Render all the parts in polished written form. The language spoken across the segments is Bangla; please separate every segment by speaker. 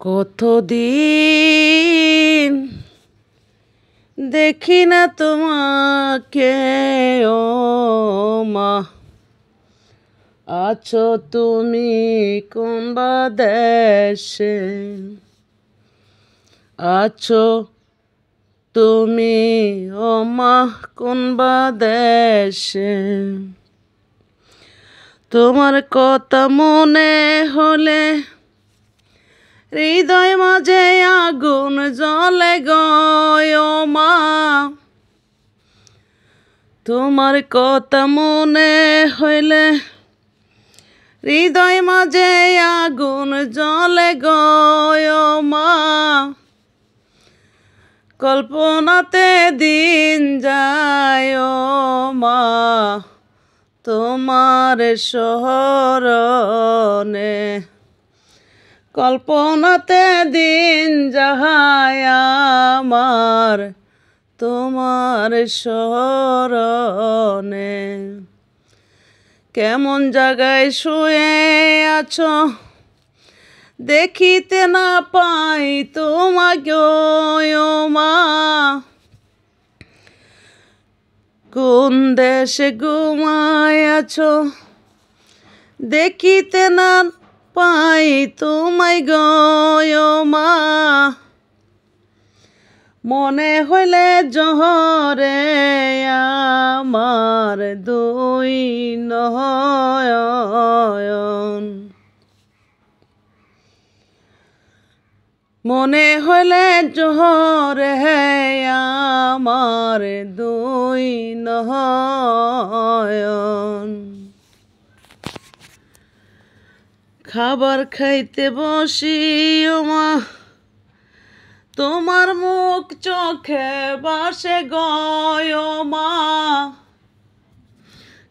Speaker 1: কতদিন দেখি না তোমাকে, ও মা, আছো তুমি কোন বা দেশে, আছো তুমি ও মা কোন বা দেশে। তোমার কথা মনে হলে হৃদয় মাঝে আগুন জ্বলে গো, ও মা। তোমার কথা মনে হইলে হৃদয় মাঝে আগুন জ্বলে গো, ও মা। কল্পনাতে দিন যায় ও মা, তোমার স্মরণে। কল্পনাতে দিন যায় আমার তোমার স্মরণে। কেমন জায়গায় শুয়ে আছো দেখিতে না পাই তোমাকে, ও মা। কোন দেশে ঘুমায় আছো দেখিতে না পাই তোমায় গো, ও মা। মনে হইলে জহরে আমার দুই নয়ন, মনে হইলে জহরে আমার দুই নয়ন। খাবার খাইতে বসি ও মা, তোমার মুখ চোখে বাসে গো, ও মা।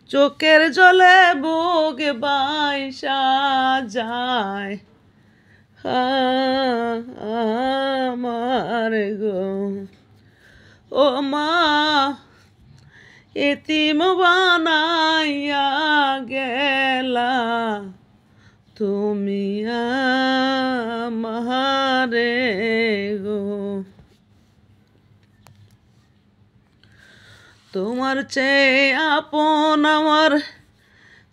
Speaker 1: চোখের জলে বুক বাইসা যায় আমার গো, ও মা। এতিম বানাইয়া গেলা তুমি আমারে গো। তোমার চেয়ে আপন আমার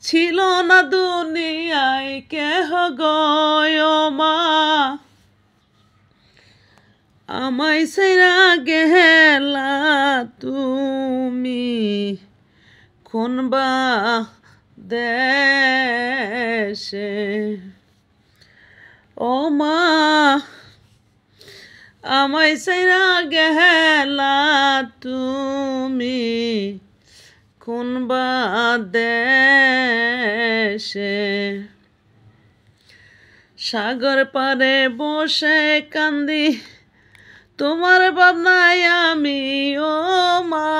Speaker 1: ছিল না দুনিয়ায় কেহ গো, ও মা। আমায় ছাইরা গেলা তুমি কোন বা দেশে, ও মা। আমায় ছাইরা গেলা তুমি কোন বা দেশে। সাগর পারে বসে কান্দি তোমার ভাবনায় আমি, ও মা।